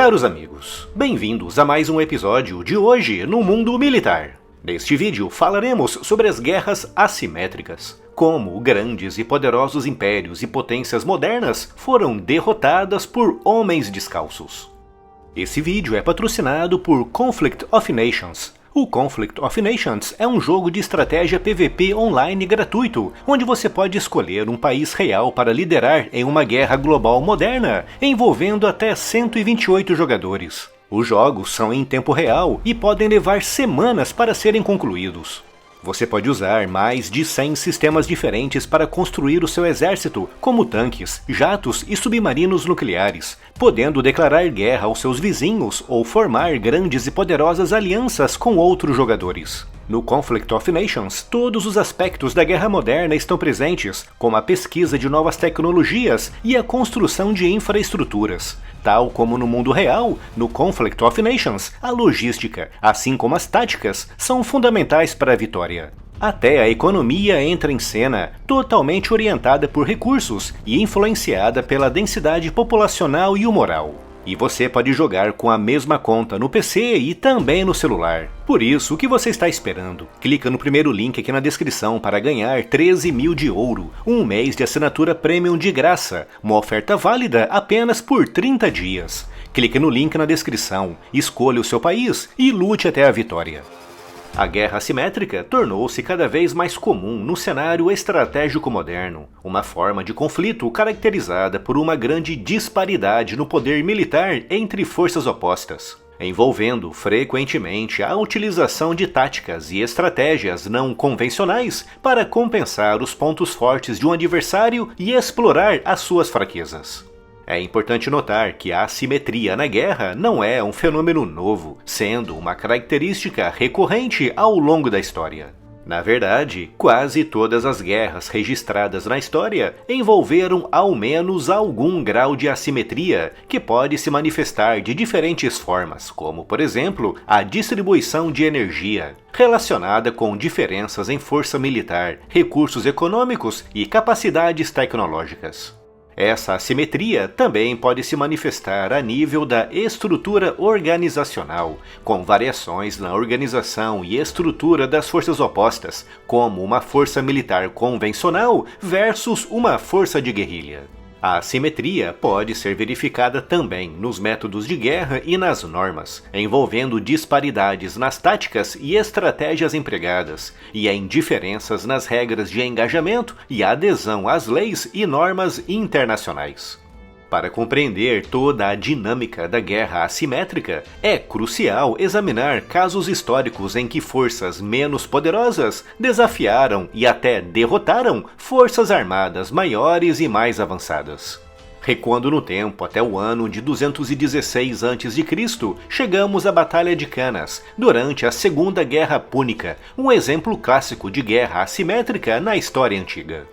Caros amigos, bem-vindos a mais um episódio de Hoje no Mundo Militar. Neste vídeo falaremos sobre as guerras assimétricas, como grandes e poderosos impérios e potências modernas foram derrotadas por homens descalços. Esse vídeo é patrocinado por Conflict of Nations. O Conflict of Nations é um jogo de estratégia PVP online gratuito, onde você pode escolher um país real para liderar em uma guerra global moderna, envolvendo até 128 jogadores. Os jogos são em tempo real e podem levar semanas para serem concluídos. Você pode usar mais de 100 sistemas diferentes para construir o seu exército, como tanques, jatos e submarinos nucleares, podendo declarar guerra aos seus vizinhos ou formar grandes e poderosas alianças com outros jogadores. No Conflict of Nations, todos os aspectos da guerra moderna estão presentes, como a pesquisa de novas tecnologias e a construção de infraestruturas. Tal como no mundo real, no Conflict of Nations, a logística, assim como as táticas, são fundamentais para a vitória. Até a economia entra em cena, totalmente orientada por recursos e influenciada pela densidade populacional e humoral. E você pode jogar com a mesma conta no PC e também no celular. Por isso, o que você está esperando? Clica no primeiro link aqui na descrição para ganhar 13 mil de ouro, um mês de assinatura Premium de graça, uma oferta válida apenas por 30 dias. Clique no link na descrição, escolha o seu país e lute até a vitória. A guerra assimétrica tornou-se cada vez mais comum no cenário estratégico moderno, uma forma de conflito caracterizada por uma grande disparidade no poder militar entre forças opostas, envolvendo frequentemente a utilização de táticas e estratégias não convencionais para compensar os pontos fortes de um adversário e explorar as suas fraquezas. É importante notar que a assimetria na guerra não é um fenômeno novo, sendo uma característica recorrente ao longo da história. Na verdade, quase todas as guerras registradas na história envolveram ao menos algum grau de assimetria, que pode se manifestar de diferentes formas, como, por exemplo, a distribuição de energia, relacionada com diferenças em força militar, recursos econômicos e capacidades tecnológicas. Essa assimetria também pode se manifestar a nível da estrutura organizacional, com variações na organização e estrutura das forças opostas, como uma força militar convencional versus uma força de guerrilha. A assimetria pode ser verificada também nos métodos de guerra e nas normas, envolvendo disparidades nas táticas e estratégias empregadas, e em diferenças nas regras de engajamento e adesão às leis e normas internacionais. Para compreender toda a dinâmica da guerra assimétrica, é crucial examinar casos históricos em que forças menos poderosas desafiaram e até derrotaram forças armadas maiores e mais avançadas. Recuando no tempo até o ano de 216 a.C., chegamos à Batalha de Canas, durante a Segunda Guerra Púnica, um exemplo clássico de guerra assimétrica na história antiga.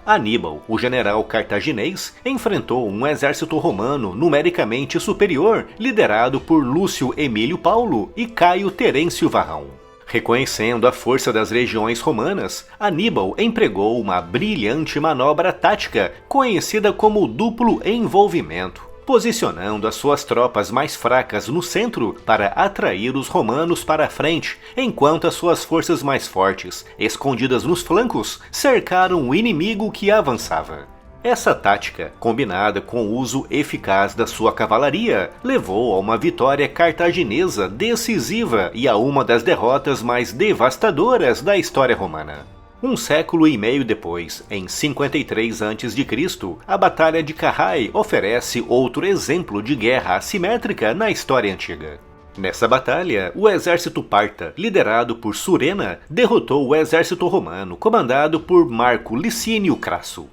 Aníbal, o general cartaginês, enfrentou um exército romano numericamente superior, liderado por Lúcio Emílio Paulo e Caio Terêncio Varrão. Reconhecendo a força das legiões romanas, Aníbal empregou uma brilhante manobra tática, conhecida como duplo envolvimento, posicionando as suas tropas mais fracas no centro para atrair os romanos para a frente, enquanto as suas forças mais fortes, escondidas nos flancos, cercaram o inimigo que avançava. Essa tática, combinada com o uso eficaz da sua cavalaria, levou a uma vitória cartaginesa decisiva e a uma das derrotas mais devastadoras da história romana. Um século e meio depois, em 53 a.C., a Batalha de Carrhae oferece outro exemplo de guerra assimétrica na história antiga. Nessa batalha, o exército parta, liderado por Surena, derrotou o exército romano, comandado por Marco Licínio Crasso.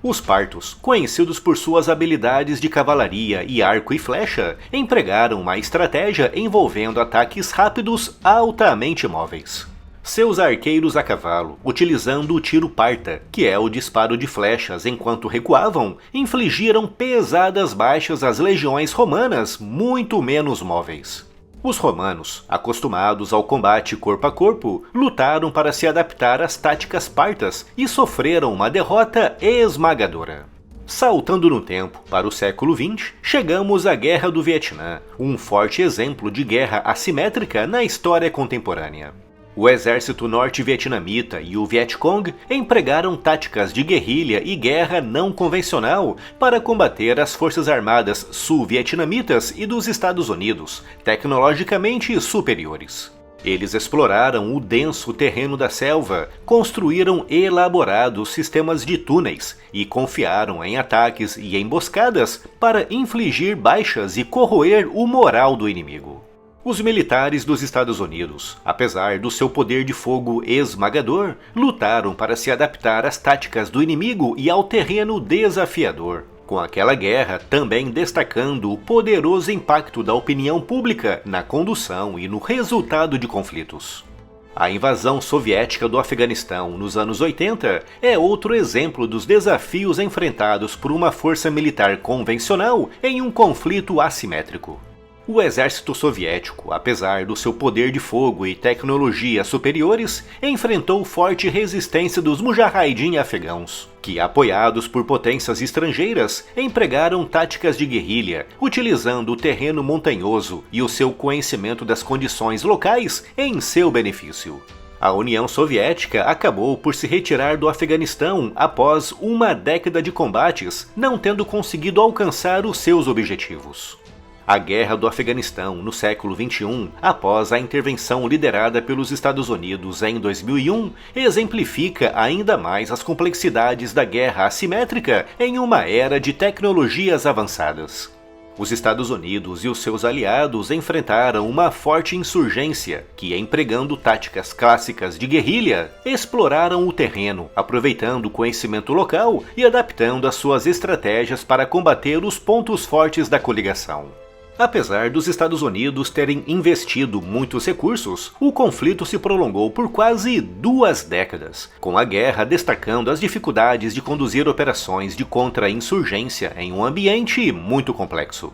Os partos, conhecidos por suas habilidades de cavalaria e arco e flecha, empregaram uma estratégia envolvendo ataques rápidos altamente móveis. Seus arqueiros a cavalo, utilizando o tiro parta, que é o disparo de flechas enquanto recuavam, infligiram pesadas baixas às legiões romanas muito menos móveis. Os romanos, acostumados ao combate corpo a corpo, lutaram para se adaptar às táticas partas e sofreram uma derrota esmagadora. Saltando no tempo para o século XX, chegamos à Guerra do Vietnã, um forte exemplo de guerra assimétrica na história contemporânea. O exército norte-vietnamita e o Vietcong empregaram táticas de guerrilha e guerra não convencional para combater as forças armadas sul-vietnamitas e dos Estados Unidos, tecnologicamente superiores. Eles exploraram o denso terreno da selva, construíram elaborados sistemas de túneis e confiaram em ataques e emboscadas para infligir baixas e corroer o moral do inimigo. Os militares dos Estados Unidos, apesar do seu poder de fogo esmagador, lutaram para se adaptar às táticas do inimigo e ao terreno desafiador. Com aquela guerra também destacando o poderoso impacto da opinião pública na condução e no resultado de conflitos. A invasão soviética do Afeganistão nos anos 80 é outro exemplo dos desafios enfrentados por uma força militar convencional em um conflito assimétrico. O exército soviético, apesar do seu poder de fogo e tecnologia superiores, enfrentou forte resistência dos mujahidin afegãos, que, apoiados por potências estrangeiras, empregaram táticas de guerrilha, utilizando o terreno montanhoso e o seu conhecimento das condições locais em seu benefício. A União Soviética acabou por se retirar do Afeganistão após uma década de combates, não tendo conseguido alcançar os seus objetivos. A Guerra do Afeganistão no século XXI, após a intervenção liderada pelos Estados Unidos em 2001, exemplifica ainda mais as complexidades da guerra assimétrica em uma era de tecnologias avançadas. Os Estados Unidos e os seus aliados enfrentaram uma forte insurgência que, empregando táticas clássicas de guerrilha, exploraram o terreno, aproveitando o conhecimento local e adaptando as suas estratégias para combater os pontos fortes da coligação. Apesar dos Estados Unidos terem investido muitos recursos, o conflito se prolongou por quase 2 décadas, com a guerra destacando as dificuldades de conduzir operações de contra-insurgência em um ambiente muito complexo.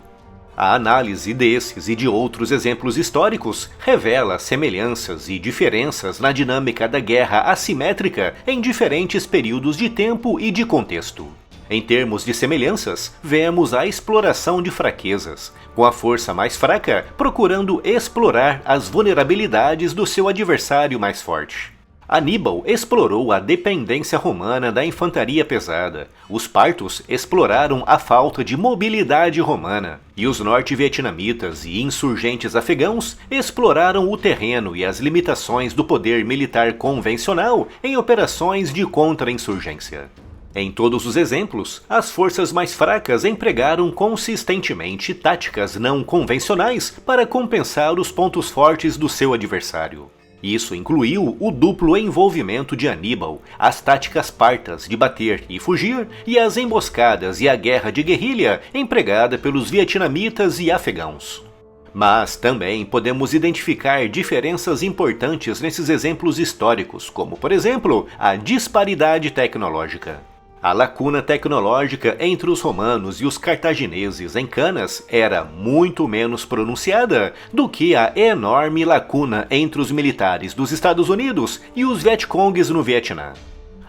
A análise desses e de outros exemplos históricos revela semelhanças e diferenças na dinâmica da guerra assimétrica em diferentes períodos de tempo e de contexto. Em termos de semelhanças, vemos a exploração de fraquezas, com a força mais fraca procurando explorar as vulnerabilidades do seu adversário mais forte. Aníbal explorou a dependência romana da infantaria pesada, os partos exploraram a falta de mobilidade romana, e os norte-vietnamitas e insurgentes afegãos exploraram o terreno e as limitações do poder militar convencional em operações de contra-insurgência. Em todos os exemplos, as forças mais fracas empregaram consistentemente táticas não convencionais para compensar os pontos fortes do seu adversário. Isso incluiu o duplo envolvimento de Aníbal, as táticas partas de bater e fugir, e as emboscadas e a guerra de guerrilha empregada pelos vietnamitas e afegãos. Mas também podemos identificar diferenças importantes nesses exemplos históricos, como, por exemplo, a disparidade tecnológica. A lacuna tecnológica entre os romanos e os cartagineses em Canas era muito menos pronunciada do que a enorme lacuna entre os militares dos Estados Unidos e os Vietcongs no Vietnã.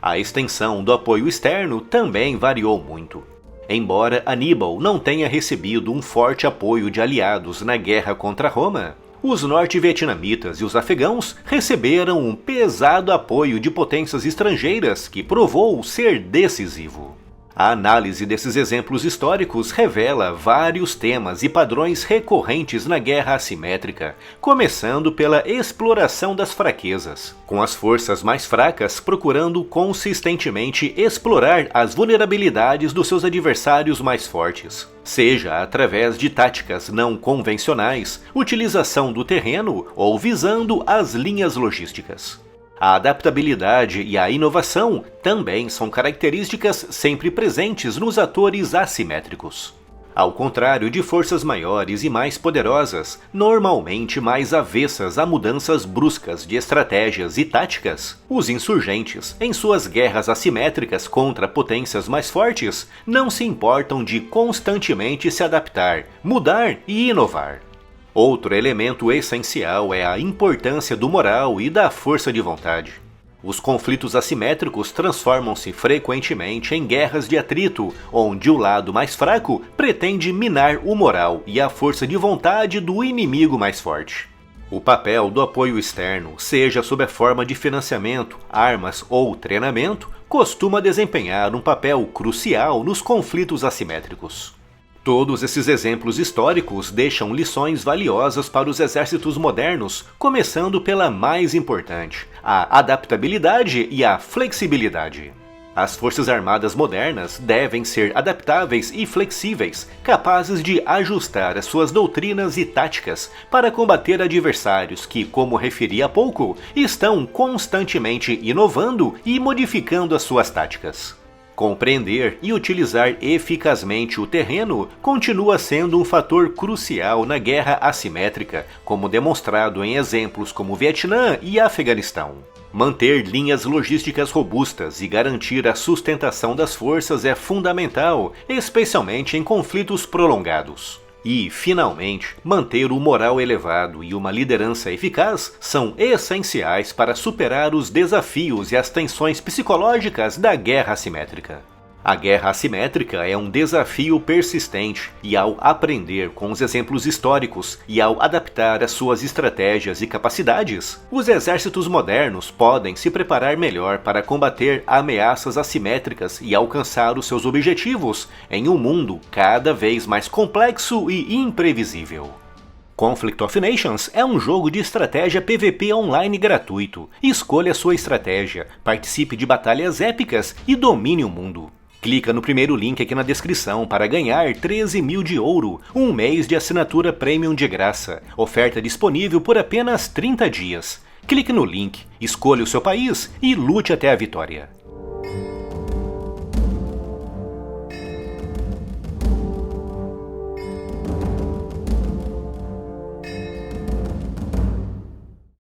A extensão do apoio externo também variou muito. Embora Aníbal não tenha recebido um forte apoio de aliados na guerra contra Roma, os norte-vietnamitas e os afegãos receberam um pesado apoio de potências estrangeiras que provou ser decisivo. A análise desses exemplos históricos revela vários temas e padrões recorrentes na guerra assimétrica, começando pela exploração das fraquezas, com as forças mais fracas procurando consistentemente explorar as vulnerabilidades dos seus adversários mais fortes, seja através de táticas não convencionais, utilização do terreno ou visando as linhas logísticas. A adaptabilidade e a inovação também são características sempre presentes nos atores assimétricos. Ao contrário de forças maiores e mais poderosas, normalmente mais avessas a mudanças bruscas de estratégias e táticas, os insurgentes, em suas guerras assimétricas contra potências mais fortes, não se importam de constantemente se adaptar, mudar e inovar. Outro elemento essencial é a importância do moral e da força de vontade. Os conflitos assimétricos transformam-se frequentemente em guerras de atrito, onde o lado mais fraco pretende minar o moral e a força de vontade do inimigo mais forte. O papel do apoio externo, seja sob a forma de financiamento, armas ou treinamento, costuma desempenhar um papel crucial nos conflitos assimétricos. Todos esses exemplos históricos deixam lições valiosas para os exércitos modernos, começando pela mais importante, a adaptabilidade e a flexibilidade. As forças armadas modernas devem ser adaptáveis e flexíveis, capazes de ajustar as suas doutrinas e táticas para combater adversários que, como referi há pouco, estão constantemente inovando e modificando as suas táticas. Compreender e utilizar eficazmente o terreno continua sendo um fator crucial na guerra assimétrica, como demonstrado em exemplos como Vietnã e Afeganistão. Manter linhas logísticas robustas e garantir a sustentação das forças é fundamental, especialmente em conflitos prolongados. E, finalmente, manter o moral elevado e uma liderança eficaz são essenciais para superar os desafios e as tensões psicológicas da guerra assimétrica. A guerra assimétrica é um desafio persistente e, ao aprender com os exemplos históricos e ao adaptar as suas estratégias e capacidades, os exércitos modernos podem se preparar melhor para combater ameaças assimétricas e alcançar os seus objetivos em um mundo cada vez mais complexo e imprevisível. Conflict of Nations é um jogo de estratégia PVP online gratuito. Escolha sua estratégia, participe de batalhas épicas e domine o mundo. Clica no primeiro link aqui na descrição para ganhar 13.000 de ouro, um mês de assinatura premium de graça, oferta disponível por apenas 30 dias. Clique no link, escolha o seu país e lute até a vitória.